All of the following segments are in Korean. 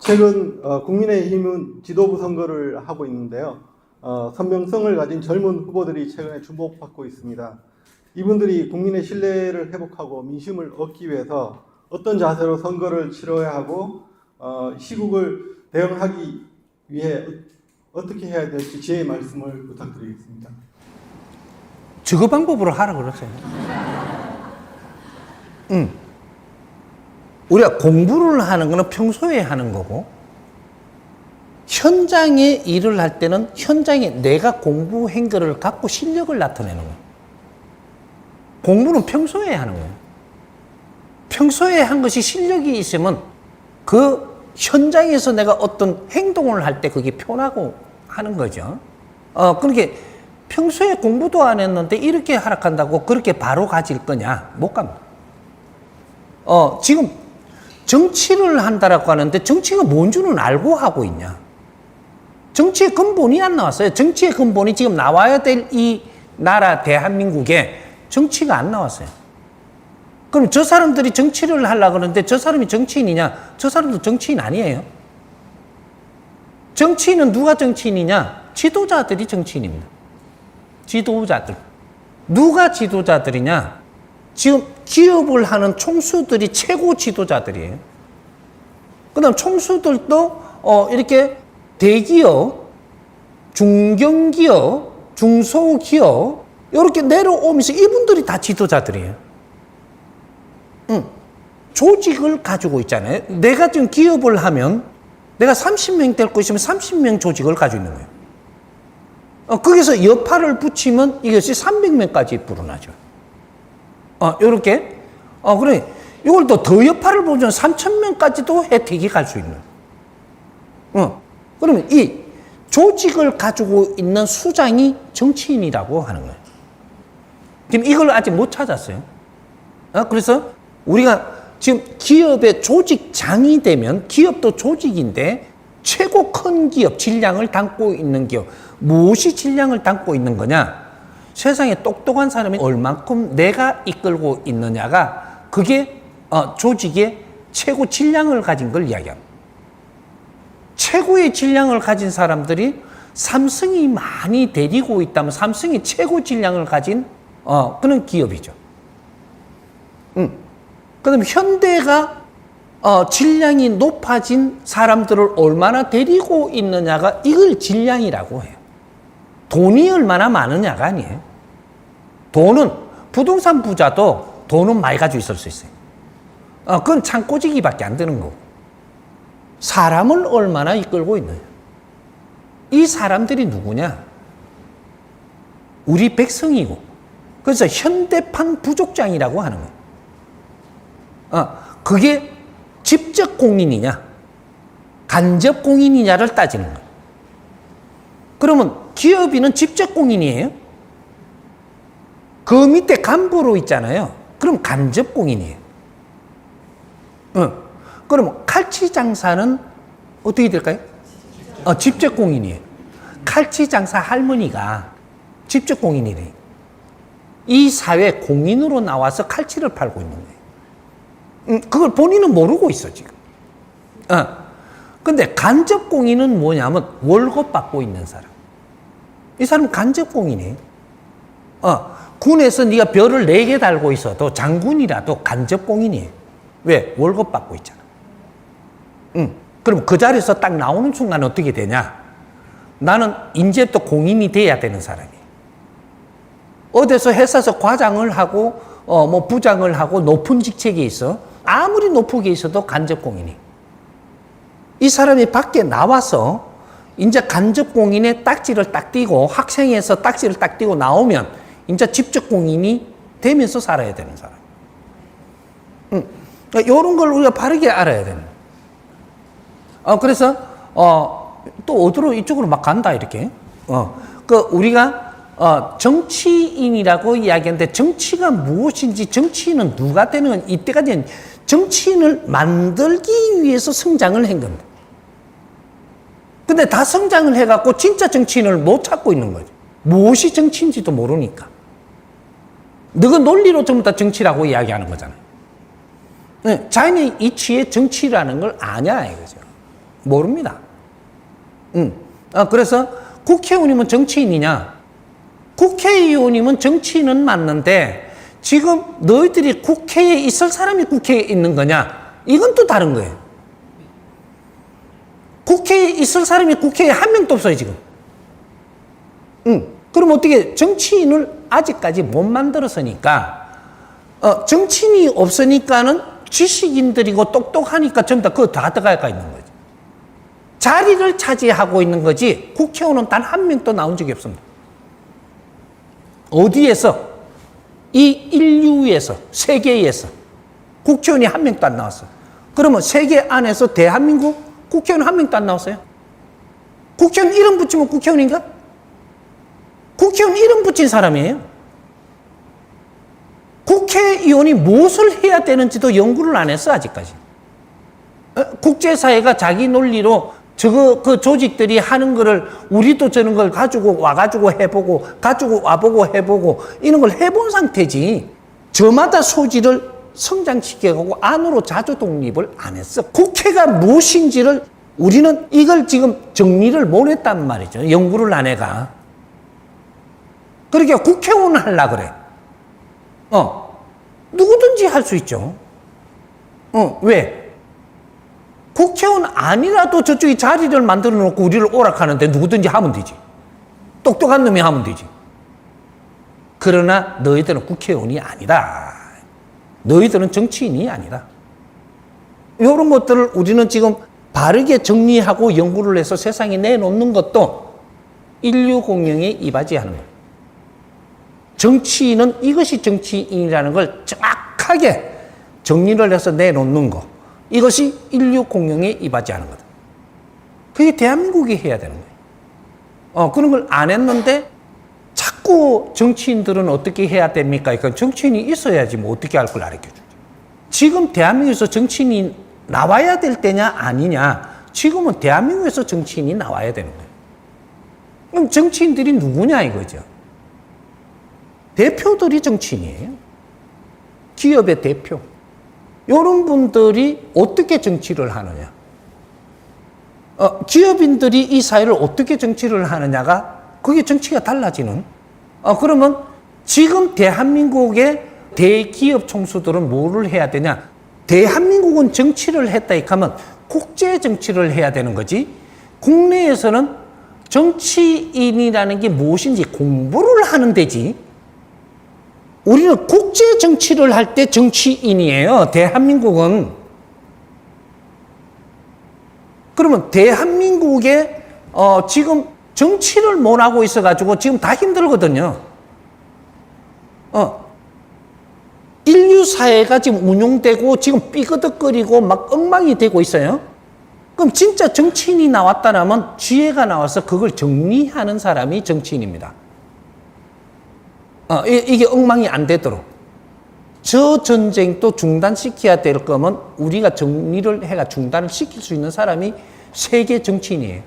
최근 국민의힘은 지도부 선거를 하고 있는데요. 선명성을 가진 젊은 후보들이 최근에 주목받고 있습니다. 이분들이 국민의 신뢰를 회복하고 민심을 얻기 위해서 어떤 자세로 선거를 치러야 하고 시국을 대응하기 위해 어떻게 해야 될지 지혜의 말씀을 부탁드리겠습니다. 저거 방법으로 하라 그러세요. 우리가 공부를 하는 거는 평소에 하는 거고, 현장에 일을 할 때는 현장에 내가 공부한 거를 갖고 실력을 나타내는 거예요. 공부는 평소에 하는 거예요. 평소에 한 것이 실력이 있으면 그 현장에서 내가 어떤 행동을 할 때 그게 편하고 하는 거죠. 그렇게 평소에 공부도 안 했는데 이렇게 하락한다고 그렇게 바로 가질 거냐? 못 갑니다. 지금 정치를 한다라고 하는데 정치가 뭔지는 알고 하고 있냐? 정치의 근본이 안 나왔어요. 정치의 근본이 지금 나와야 될 이 나라 대한민국에 정치가 안 나왔어요. 그럼 저 사람들이 정치를 하려고 그러는데 저 사람이 정치인이냐? 저 사람도 정치인 아니에요. 정치인은 누가 정치인이냐? 지도자들이 정치인입니다. 지도자들. 누가 지도자들이냐? 지금 기업을 하는 총수들이 최고 지도자들이에요. 그 다음 총수들도 이렇게 대기업, 중견기업, 중소기업 이렇게 내려오면서 이분들이 다 지도자들이에요. 조직을 가지고 있잖아요. 내가 지금 기업을 하면 내가 30명 될 것이면 30명 조직을 가지고 있는 거예요. 거기서 여파를 붙이면 이것이 300명까지 불어나죠. 요렇게. 그래. 이걸 또 더 여파를 보면 3,000명까지도 혜택이 갈 수 있는. 그러면 이 조직을 가지고 있는 수장이 정치인이라고 하는 거예요. 지금 이걸 아직 못 찾았어요. 그래서 우리가 지금 기업의 조직장이 되면 기업도 조직인데 최고 큰 기업, 질량을 담고 있는 기업. 무엇이 질량을 담고 있는 거냐? 세상에 똑똑한 사람이 얼만큼 내가 이끌고 있느냐가 그게 조직의 최고 질량을 가진 걸 이야기합니다. 최고의 질량을 가진 사람들이 삼성이 많이 데리고 있다면 삼성이 최고 질량을 가진 그런 기업이죠. 그다음에 현대가 질량이 높아진 사람들을 얼마나 데리고 있느냐가 이걸 질량이라고 해요. 돈이 얼마나 많으냐가 아니에요. 돈은 부동산 부자도 돈은 많이 가지고 있을 수 있어요. 그건 창고지기밖에 안 되는 거고. 사람을 얼마나 이끌고 있느냐. 이 사람들이 누구냐? 우리 백성이고. 그래서 현대판 부족장이라고 하는 거예요. 그게 직접 공인이냐, 간접 공인이냐를 따지는 거예요. 그러면 기업인은 직접 공인이에요. 그 밑에 간부로 있잖아요. 그럼 간접 공인이에요. 그럼 칼치 장사는 어떻게 될까요? 직접 공인이에요. 칼치 장사 할머니가 직접 공인이래요. 이 사회 공인으로 나와서 칼치를 팔고 있는 거예요. 그걸 본인은 모르고 있어, 지금. 근데 간접 공인은 뭐냐면 월급 받고 있는 사람. 이 사람은 간접 공인이에요. 군에서 네가 별을 4개 달고 있어도 장군이라도 간접 공인이에요. 왜? 월급 받고 있잖아. 그럼 그 자리에서 딱 나오는 순간 어떻게 되냐? 나는 이제부터 공인이 돼야 되는 사람이에요. 어디서 회사에서 과장을 하고 뭐 부장을 하고 높은 직책에 있어. 아무리 높게 있어도 간접 공인이. 이 사람이 밖에 나와서 이제 간접 공인의 딱지를 딱 띄고 학생에서 딱지를 딱 띄고 나오면 이제 직접 공인이 되면서 살아야 되는 사람. 이런 걸 우리가 바르게 알아야 되는. 그래서 또 어디로 이쪽으로 막 간다 이렇게. 우리가 정치인이라고 이야기하는데 정치가 무엇인지, 정치인은 누가 되는 건 이때까지는 정치인을 만들기 위해서 성장을 한 겁니다. 근데 다 성장을 해갖고 진짜 정치인을 못 찾고 있는 거죠. 무엇이 정치인지도 모르니까. 너가 논리로 전부 다 정치라고 이야기하는 거잖아요. 자연의 이치에 정치라는 걸 아냐 이거죠. 모릅니다. 그래서 국회의원이면 정치인이냐? 국회의원이면 정치인은 맞는데 지금 너희들이 국회에 있을 사람이 국회에 있는 거냐? 이건 또 다른 거예요. 국회에 있을 사람이 국회에 한 명도 없어요, 지금. 그럼 어떻게 정치인을 아직까지 못 만들었으니까, 정치인이 없으니까는 지식인들이고 똑똑하니까 전부 다 그거 다 들어가 있는 거죠. 자리를 차지하고 있는 거지, 국회의원은 단 한 명도 나온 적이 없습니다. 어디에서? 이 인류에서, 세계에서 국회의원이 한 명도 안 나왔어요. 그러면 세계 안에서 대한민국 국회의원 한 명도 안 나왔어요. 국회의원 이름 붙이면 국회의원인가? 국회의원 이름 붙인 사람이에요. 국회의원이 무엇을 해야 되는지도 연구를 안 했어, 아직까지. 국제사회가 자기 논리로 그 조직들이 하는 거를 우리도 저런 걸 가지고 와가지고 해보고, 가지고 와보고 해보고, 이런 걸 해본 상태지. 저마다 소지를 성장시켜가고 안으로 자주 독립을 안 했어. 국회가 무엇인지를 우리는 이걸 지금 정리를 못 했단 말이죠. 연구를 안 해가. 그러니까 국회의원을 하려고 그래. 누구든지 할 수 있죠. 왜? 국회의원 아니라도 저쪽에 자리를 만들어 놓고 우리를 오락하는데 누구든지 하면 되지. 똑똑한 놈이 하면 되지. 그러나 너희들은 국회의원이 아니다. 너희들은 정치인이 아니다. 이런 것들을 우리는 지금 바르게 정리하고 연구를 해서 세상에 내놓는 것도 인류 공영에 이바지하는 거예요. 정치인은 이것이 정치인이라는 걸 정확하게 정리를 해서 내놓는 거. 이것이 인류 공영에 이바지하는 거다. 그게 대한민국이 해야 되는 거예요. 그런 걸 안 했는데 자꾸 정치인들은 어떻게 해야 됩니까? 그러니까 정치인이 있어야지 뭐 어떻게 할 걸 가르쳐주죠. 지금 대한민국에서 정치인이 나와야 될 때냐 아니냐. 지금은 대한민국에서 정치인이 나와야 되는 거예요. 그럼 정치인들이 누구냐 이거죠. 대표들이 정치인이에요. 기업의 대표. 이런 분들이 어떻게 정치를 하느냐. 기업인들이 이 사회를 어떻게 정치를 하느냐가 그게 정치가 달라지는. 그러면 지금 대한민국의 대기업 총수들은 뭐를 해야 되냐. 대한민국은 정치를 했다 하면 국제 정치를 해야 되는 거지. 국내에서는 정치인이라는 게 무엇인지 공부를 하는 데지. 우리는 국제 정치를 할 때 정치인이에요. 대한민국은. 그러면 대한민국에 지금 정치를 못 하고 있어가지고 지금 다 힘들거든요. 인류 사회가 지금 운용되고 지금 삐그덕거리고 막 엉망이 되고 있어요. 그럼 진짜 정치인이 나왔다면 지혜가 나와서 그걸 정리하는 사람이 정치인입니다. 이게 엉망이 안 되도록. 저 전쟁도 중단시켜야 될 거면 우리가 정리를 해가 중단을 시킬 수 있는 사람이 세계 정치인이에요.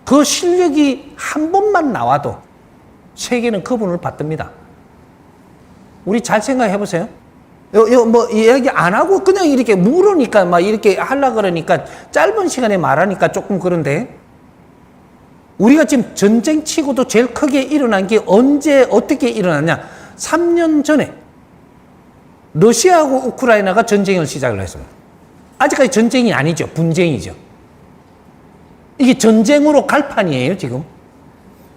그 실력이 한 번만 나와도 세계는 그분을 받듭니다. 우리 잘 생각해 보세요. 뭐 이야기 안 하고 그냥 이렇게 물으니까 막 이렇게 하려고 그러니까 짧은 시간에 말하니까 조금 그런데 우리가 지금 전쟁 치고도 제일 크게 일어난 게 언제 어떻게 일어났냐. 3년 전에 러시아하고 우크라이나가 전쟁을 시작을 했습니다. 아직까지 전쟁이 아니죠. 분쟁이죠. 이게 전쟁으로 갈 판이에요, 지금.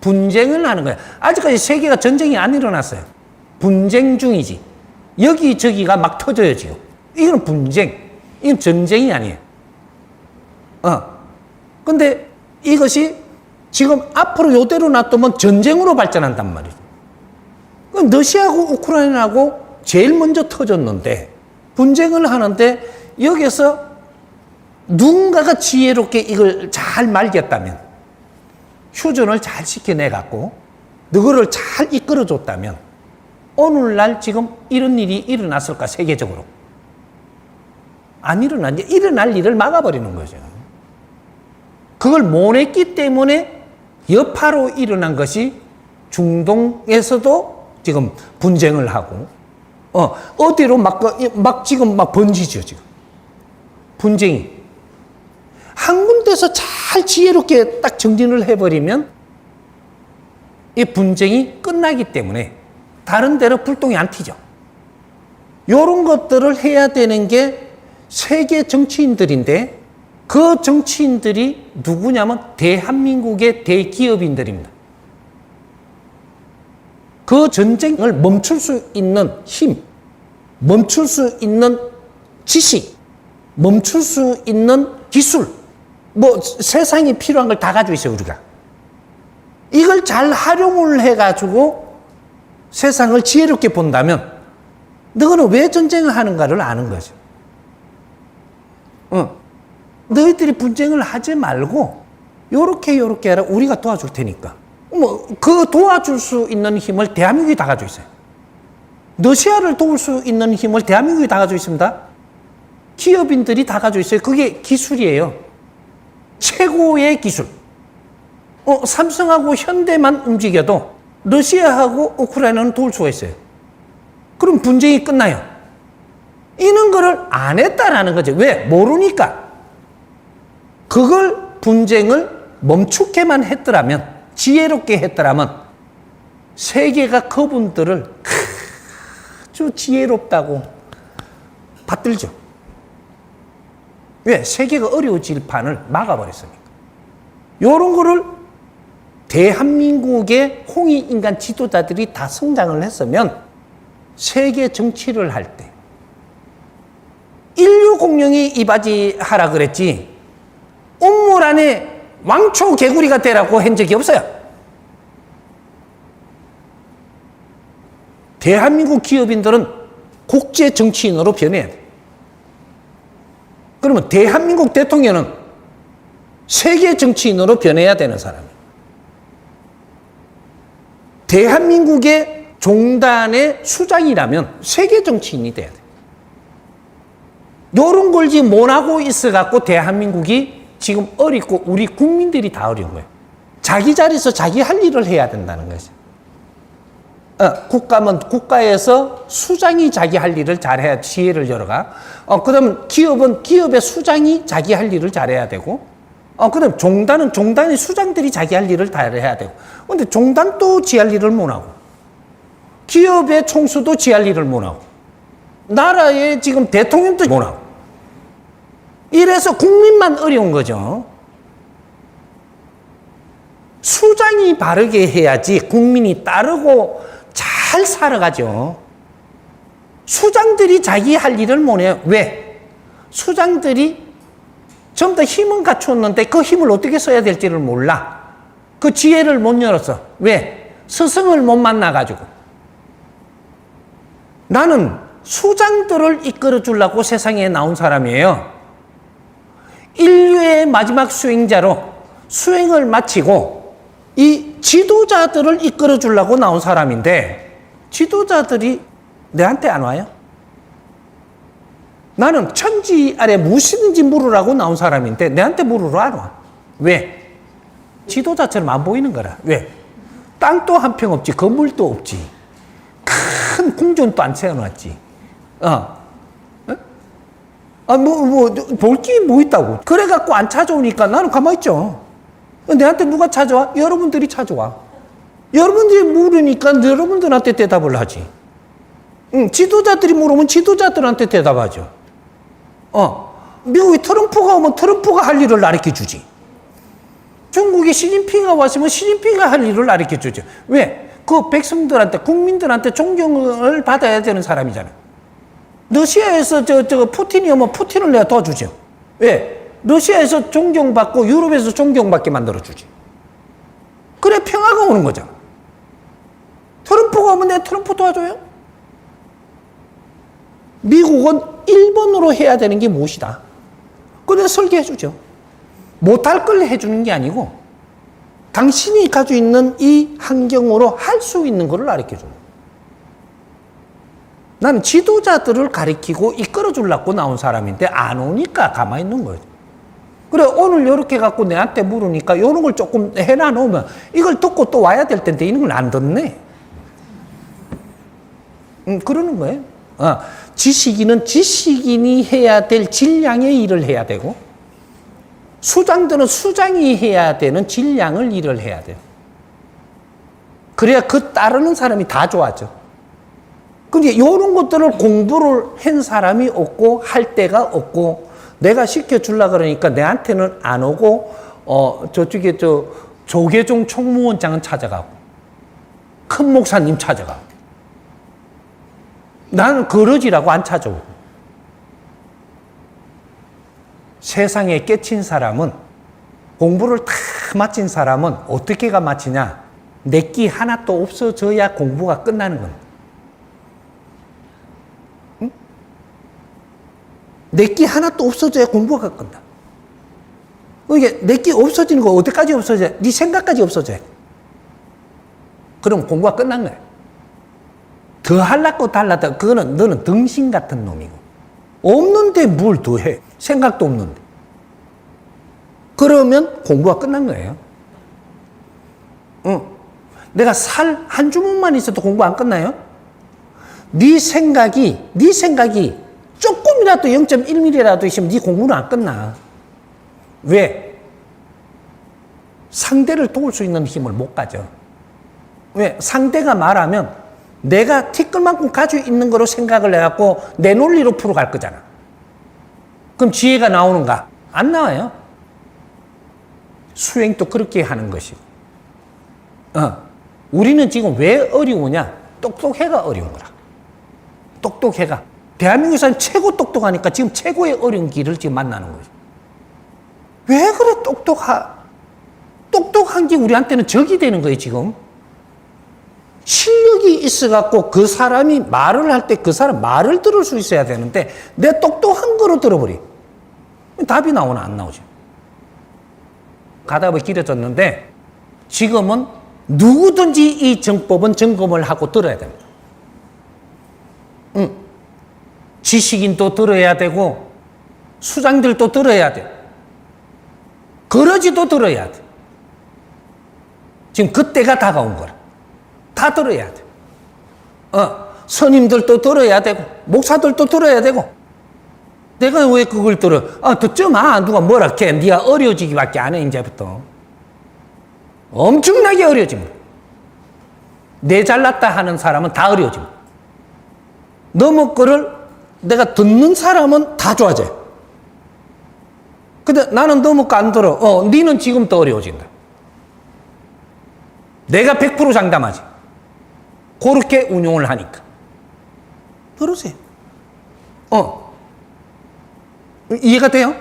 분쟁을 하는 거예요. 아직까지 세계가 전쟁이 안 일어났어요. 분쟁 중이지. 여기저기가 막 터져요, 지금. 이건 분쟁. 이건 전쟁이 아니에요. 근데 이것이 지금 앞으로 요대로 놔두면 전쟁으로 발전한단 말이죠. 그럼 러시아하고 우크라이나하고 제일 먼저 터졌는데 분쟁을 하는데 여기서 누군가가 지혜롭게 이걸 잘 말겠다면 휴전을 잘 시켜내갖고 너를 잘 이끌어줬다면 오늘날 지금 이런 일이 일어났을까 세계적으로? 안 일어났지. 일어날 일을 막아버리는 거죠. 그걸 못 했기 때문에 여파로 일어난 것이 중동에서도 지금 분쟁을 하고 어디로 막 지금 막 번지죠 지금 분쟁이. 데서 잘 지혜롭게 딱 정리를 해버리면 이 분쟁이 끝나기 때문에 다른 데로 불똥이 안 튀죠. 이런 것들을 해야 되는 게 세계 정치인들인데 그 정치인들이 누구냐면 대한민국의 대기업인들입니다. 그 전쟁을 멈출 수 있는 힘, 멈출 수 있는 지식, 멈출 수 있는 기술, 뭐 세상에 필요한 걸 다 가지고 있어요, 우리가. 이걸 잘 활용을 해가지고 세상을 지혜롭게 본다면 너희는 왜 전쟁을 하는가를 아는 거죠. 너희들이 분쟁을 하지 말고 요렇게 해라. 우리가 도와줄 테니까. 뭐 그 도와줄 수 있는 힘을 대한민국이 다 가지고 있어요. 러시아를 도울 수 있는 힘을 대한민국이 다 가지고 있습니다. 기업인들이 다 가지고 있어요. 그게 기술이에요. 최고의 기술. 삼성하고 현대만 움직여도 러시아하고 우크라이나는 도울 수가 있어요. 그럼 분쟁이 끝나요. 이런 거를 안 했다라는 거죠. 왜? 모르니까. 그걸 분쟁을 멈추게만 했더라면, 지혜롭게 했더라면 세계가 그분들을 아주 지혜롭다고 받들죠. 왜? 세계가 어려워질 판을 막아버렸으니까. 요런 거를 대한민국의 홍익인간 지도자들이 다 성장을 했으면 세계 정치를 할 때 인류 공룡이 이바지하라 그랬지 우물 안에 왕초 개구리가 되라고 한 적이 없어요. 대한민국 기업인들은 국제 정치인으로 변해야 돼. 그러면 대한민국 대통령은 세계 정치인으로 변해야 되는 사람이에요. 대한민국의 종단의 수장이라면 세계 정치인이 돼야 돼. 요런 걸 지금 못하고 있어갖고 대한민국이 지금 어렵고 우리 국민들이 다 어려운 거예요. 자기 자리에서 자기 할 일을 해야 된다는 거죠. 국가면 국가에서 수장이 자기 할 일을 잘해야 지혜를 열어가. 그다음 기업은 기업의 수장이 자기 할 일을 잘해야 되고, 그다음 종단은 종단의 수장들이 자기 할 일을 잘해야 되고. 근데 종단도 지 할 일을 못 하고, 기업의 총수도 지 할 일을 못 하고, 나라의 지금 대통령도 못 하고. 이래서 국민만 어려운 거죠. 수장이 바르게 해야지 국민이 따르고 잘 살아가죠. 수장들이 자기 할 일을 못 해요. 왜? 수장들이 전부 다 힘은 갖추었는데 그 힘을 어떻게 써야 될지를 몰라. 그 지혜를 못 열었어. 왜? 스승을 못 만나가지고. 나는 수장들을 이끌어 주려고 세상에 나온 사람이에요. 인류의 마지막 수행자로 수행을 마치고 이 지도자들을 이끌어 주려고 나온 사람인데 지도자들이 내한테 안 와요? 나는 천지 아래 무엇이든지 물으라고 나온 사람인데 내한테 물으러 안 와. 왜? 지도자처럼 안 보이는 거라. 왜? 땅도 한 평 없지, 건물도 없지, 큰 궁전도 안 세워놨지. 볼 게 뭐 있다고. 그래갖고 안 찾아오니까 나는 가만히 있죠. 내한테 누가 찾아와? 여러분들이 찾아와. 여러분들이 물으니까 여러분들한테 대답을 하지. 지도자들이 물으면 지도자들한테 대답하죠. 미국이 트럼프가 오면 트럼프가 할 일을 가르쳐 주지. 중국이 시진핑이 왔으면 시진핑이 할 일을 가르쳐 주죠. 왜? 그 백성들한테, 국민들한테 존경을 받아야 되는 사람이잖아요. 러시아에서 푸틴이 오면 푸틴을 내가 도와주죠. 왜? 러시아에서 존경받고 유럽에서 존경받게 만들어주지. 그래 평화가 오는 거잖아. 트럼프가 오면 내가 트럼프 도와줘요? 미국은 1번으로 해야 되는 게 무엇이다? 그래 설계해주죠. 못할 걸 해주는 게 아니고 당신이 가지고 있는 이 환경으로 할 수 있는 거를 가르쳐줘요. 나는 지도자들을 가르치고 이끌어 주려고 나온 사람인데 안 오니까 가만히 있는 거예요. 그래 오늘 이렇게 갖고 내한테 물으니까 이런 걸 조금 해놔 놓으면 이걸 듣고 또 와야 될 텐데 이런 걸 안 듣네. 그러는 거예요. 지식인은 지식인이 해야 될 질량의 일을 해야 되고 수장들은 수장이 해야 되는 질량을 일을 해야 돼요. 그래야 그 따르는 사람이 다 좋아져. 근데 이런 것들을 공부를 한 사람이 없고 할 데가 없고 내가 시켜주려 그러니까 내한테는 안 오고 저쪽에 조계종 총무원장은 찾아가고 큰 목사님 찾아가고 나는 거러지라고 안 찾아오고 세상에 깨친 사람은 공부를 다 마친 사람은 어떻게가 마치냐 내끼 하나도 없어져야 공부가 끝나는 겁니다. 응? 내끼 하나도 없어져야 공부가 끝나. 이게 내끼 없어지는 거 어디까지 없어져야 네 생각까지 없어져야 그럼 공부가 끝난 거야. 더 하려고 달라다 그거는 너는 등신 같은 놈이고 없는데 뭘 더 해. 생각도 없는데. 그러면 공부가 끝난 거예요. 내가 살 한 주먹만 있어도 공부 안 끝나요? 네 생각이 조금이라도 0.1mm라도 있으면 네 공부는 안 끝나. 왜? 상대를 도울 수 있는 힘을 못 가져. 왜? 상대가 말하면 내가 티끌만큼 가지고 있는 거로 생각을 해갖고 내 논리로 풀어갈 거잖아. 그럼 지혜가 나오는가? 안 나와요. 수행도 그렇게 하는 것이고. 우리는 지금 왜 어려우냐? 똑똑해가 어려운 거라. 똑똑해가. 대한민국에서는 최고 똑똑하니까 지금 최고의 어려운 길을 지금 만나는 거죠. 왜 그래 똑똑한 게 우리한테는 적이 되는 거예요, 지금. 실력이 있어갖고 그 사람이 말을 할 때 그 사람 말을 들을 수 있어야 되는데 내 똑똑한 거로 들어버리. 답이 나오나 안 나오죠. 가답이 길어졌는데 지금은 누구든지 이 정법은 점검을 하고 들어야 됩니다. 지식인도 들어야 되고 수장들도 들어야 돼. 거러지도 들어야 돼. 지금 그때가 다가온 거라. 다 들어야 돼. 스님들도 들어야 되고 목사들도 들어야 되고 내가 왜 그걸 들어? 듣지 마. 누가 뭐라 해. 네가 어려워지기밖에 안 해. 이제부터. 엄청나게 어려워집니다. 내 잘났다 하는 사람은 다 어려워집니다. 너무 거를 내가 듣는 사람은 다 좋아져요. 근데 나는 너무 안 들어. 니는 지금 더 어려워진다. 내가 100% 장담하지. 그렇게 운용을 하니까. 그러세요. 이해가 돼요?